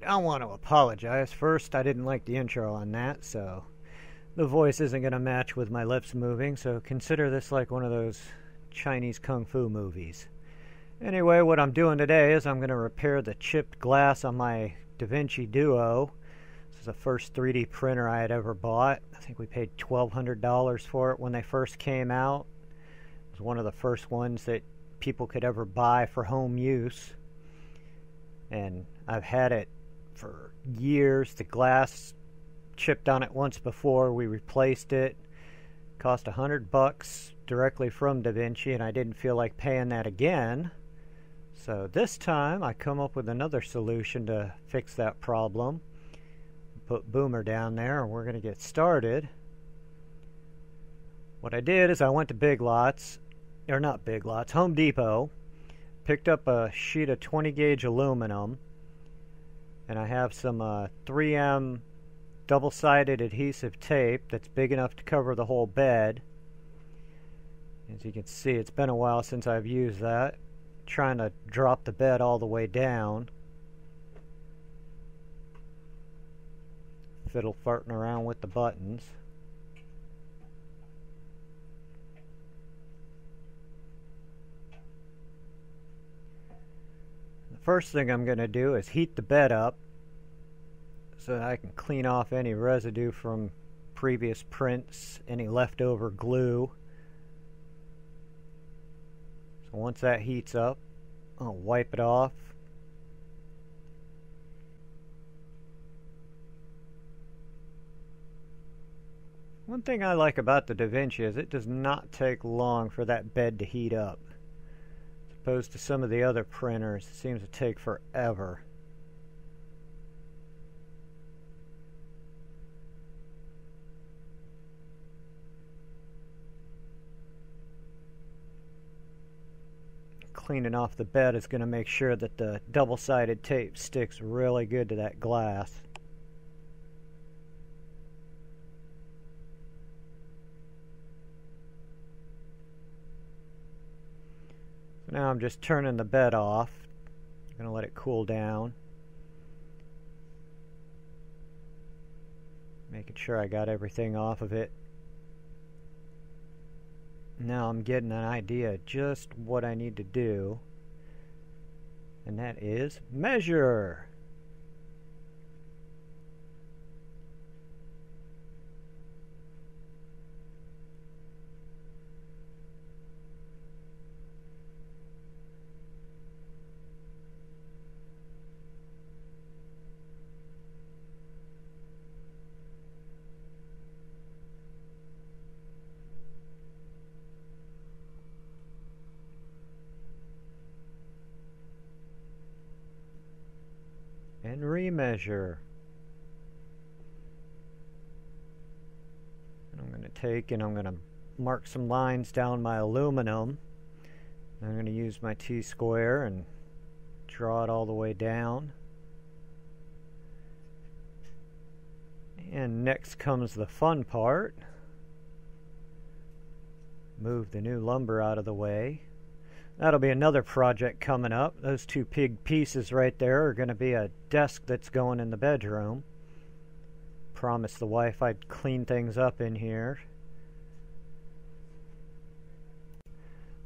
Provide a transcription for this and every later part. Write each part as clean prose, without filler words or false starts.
I want to apologize. First, I didn't like the intro on that, so the voice isn't going to match with my lips moving, so consider this like one of those Chinese kung fu movies. Anyway, what I'm doing today is I'm going to repair the chipped glass on my DaVinci Duo. This is the first 3D printer I had ever bought. I think we paid $1,200 for it when they first came out. It was one of the first ones that people could ever buy for home use. And I've had it for years. The glass chipped on it once before. We replaced it. Cost $100 directly from DaVinci, and I didn't feel like paying that again. So this time I come up with another solution to fix that problem. Put Boomer down there and we're going to get started. What I did is I went to Big Lots, or not Big Lots, Home Depot, picked up a sheet of 20 gauge aluminum, and I have some 3M double-sided adhesive tape that's big enough to cover the whole bed. As you can see, it's been a while since I've used that. Trying to drop the bed all the way down. Fiddle farting around with the buttons. The first thing I'm going to do is heat the bed up so that I can clean off any residue from previous prints, any leftover glue. So once that heats up, I'll wipe it off. One thing I like about the DaVinci is it does not take long for that bed to heat up. As opposed to some of the other printers, it seems to take forever. Cleaning off the bed is going to make sure that the double-sided tape sticks really good to that glass. So now I'm just turning the bed off. I'm going to let it cool down. Making sure I got everything off of it. Now I'm getting an idea of just what I need to do, and that is measure. And remeasure. And I'm going to take and I'm going to mark some lines down my aluminum. I'm going to use my T-square and draw it all the way down. And next comes the fun part. Move the new lumber out of the way. That'll be another project coming up. Those two big pieces right there are going to be a desk that's going in the bedroom. Promised the wife I'd clean things up in here.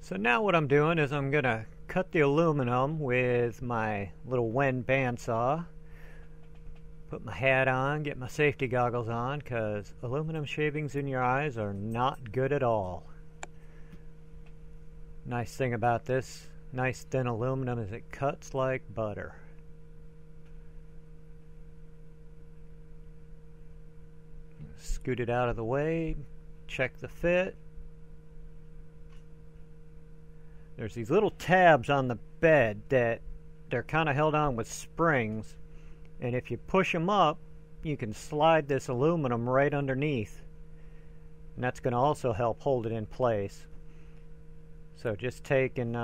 So now what I'm doing is I'm going to cut the aluminum with my little Wen bandsaw. Put my hat on, get my safety goggles on, because aluminum shavings in your eyes are not good at all. Nice thing about this nice thin aluminum is it cuts like butter. Scoot it out of the way, check the fit. There's these little tabs on the bed that they're kind of held on with springs, and if you push them up you can slide this aluminum right underneath, and that's going to also help hold it in place. So just take and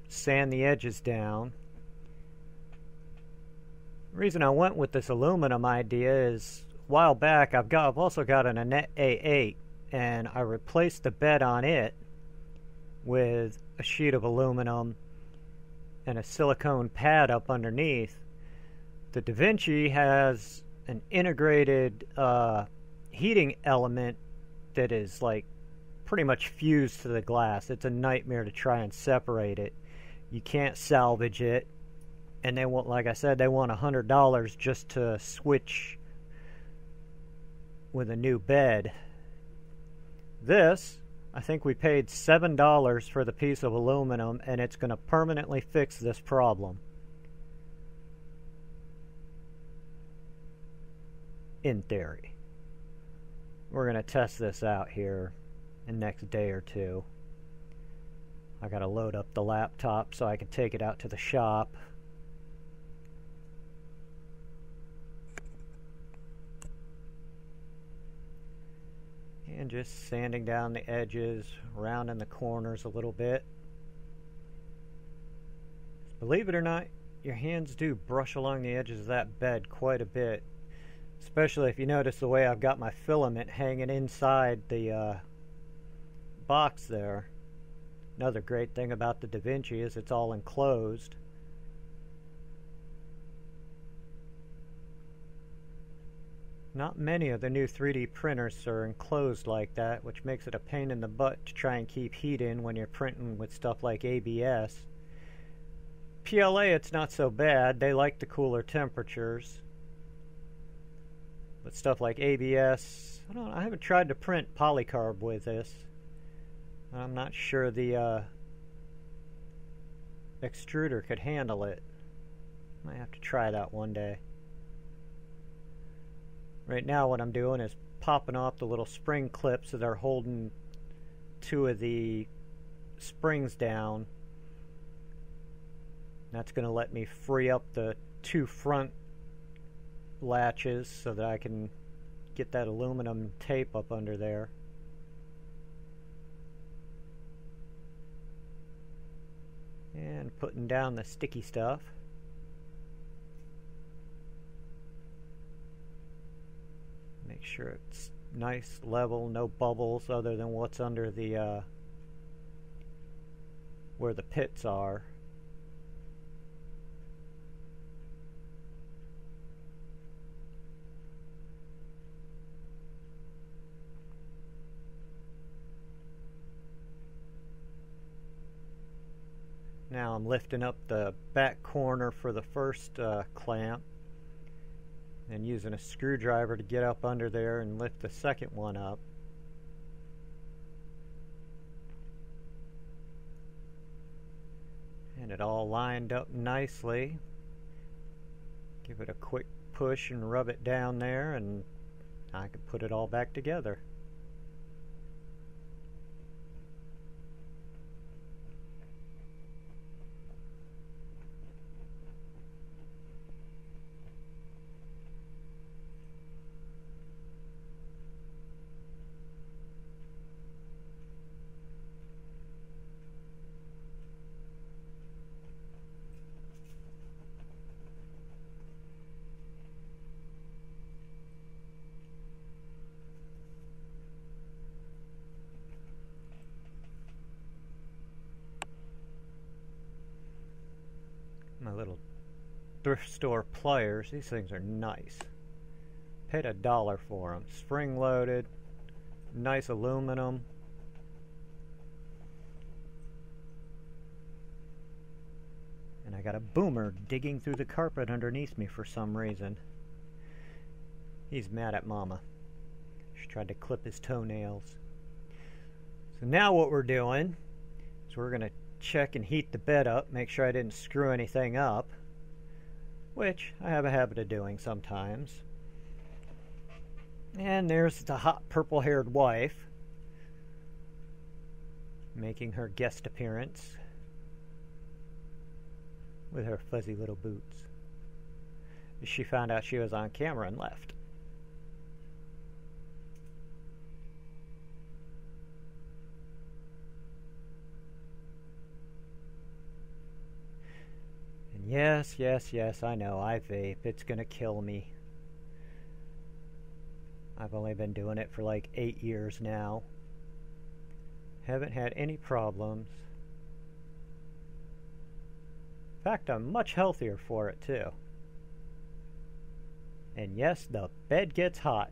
sand the edges down. The reason I went with this aluminum idea is a while back I've also got an Annette A8, and I replaced the bed on it with a sheet of aluminum and a silicone pad up underneath. The DaVinci has an integrated heating element that is like pretty much fused to the glass. It's a nightmare to try and separate it. You can't salvage it, and they want, like I said, they want $100 just to switch with a new bed. This, I think we paid $7 for the piece of aluminum, and it's going to permanently fix this problem. In theory. We're going to test this out here in the next day or two. I got to load up the laptop so I can take it out to the shop. And just sanding down the edges, rounding the corners a little bit. Believe it or not, your hands do brush along the edges of that bed quite a bit. Especially if you notice the way I've got my filament hanging inside the box there. Another great thing about the DaVinci is it's all enclosed. Not many of the new 3D printers are enclosed like that, which makes it a pain in the butt to try and keep heat in when you're printing with stuff like ABS. PLA, it's not so bad. They like the cooler temperatures. But stuff like ABS, I haven't tried to print polycarb with this. I'm not sure the extruder could handle it. Might have to try that one day. Right now what I'm doing is popping off the little spring clips that are holding two of the springs down. That's going to let me free up the two front latches so that I can get that aluminum tape up under there. And putting down the sticky stuff. Make sure it's nice, level, no bubbles other than what's under the where the pits are. Now I'm lifting up the back corner for the first clamp and using a screwdriver to get up under there and lift the second one up. And it all lined up nicely. Give it a quick push and rub it down there, and I can put it all back together. My little thrift store pliers, these things are nice. Paid $1 for them. Spring loaded, nice aluminum. And I got a boomer digging through the carpet underneath me for some reason. He's mad at Mama. She tried to clip his toenails. So now what we're doing is we're going to check and heat the bed up, make sure I didn't screw anything up, which I have a habit of doing sometimes. And there's the hot purple-haired wife making her guest appearance with her fuzzy little boots. She found out she was on camera and left. Yes, I know, I vape. It's gonna kill me. I've only been doing it for like 8 years now. Haven't had any problems. In fact, I'm much healthier for it too. And yes, the bed gets hot.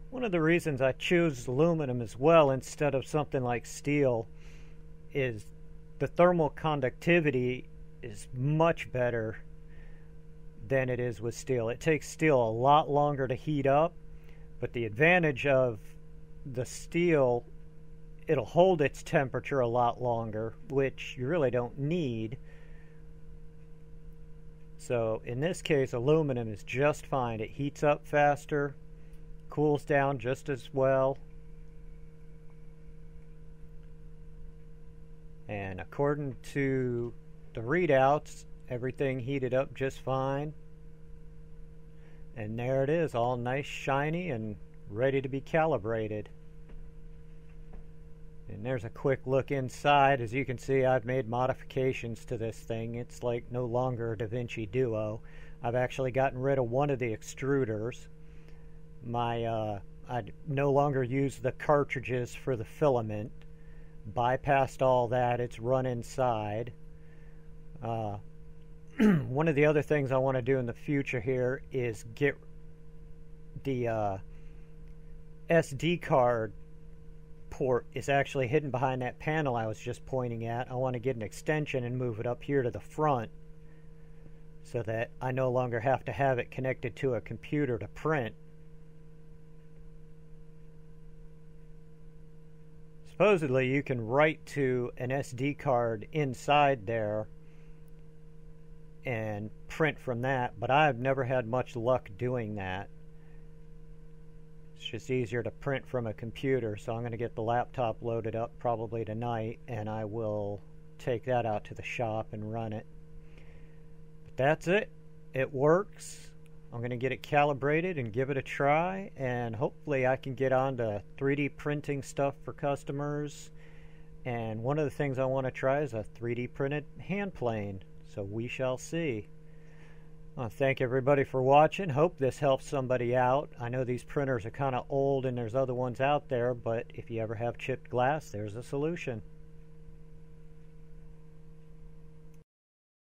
One of the reasons I choose aluminum as well instead of something like steel is the thermal conductivity is much better than it is with steel. It takes steel a lot longer to heat up, but the advantage of the steel, it'll hold its temperature a lot longer, which you really don't need. So in this case, aluminum is just fine. It heats up faster, cools down just as well. And according to the readouts, everything heated up just fine. And there it is, all nice, shiny, and ready to be calibrated. And there's a quick look inside. As you can see, I've made modifications to this thing. It's like no longer a DaVinci Duo. I've actually gotten rid of one of the extruders. I no longer use the cartridges for the filament. Bypassed all that. It's run inside. One of the other things I want to do in the future here is get the SD card port is actually hidden behind that panel I was just pointing at. I want to get an extension and move it up here to the front so that I no longer have to have it connected to a computer to print. Supposedly you can write to an SD card inside there and print from that, but I've never had much luck doing that. It's just easier to print from a computer, so I'm going to get the laptop loaded up probably tonight, and I will take that out to the shop and run it. But that's it. It works. I'm going to get it calibrated and give it a try, and hopefully I can get on to 3D printing stuff for customers. And one of the things I want to try is a 3D printed hand plane, so we shall see. I want to thank everybody for watching. Hope this helps somebody out. I know these printers are kind of old and there's other ones out there, but if you ever have chipped glass, there's a solution.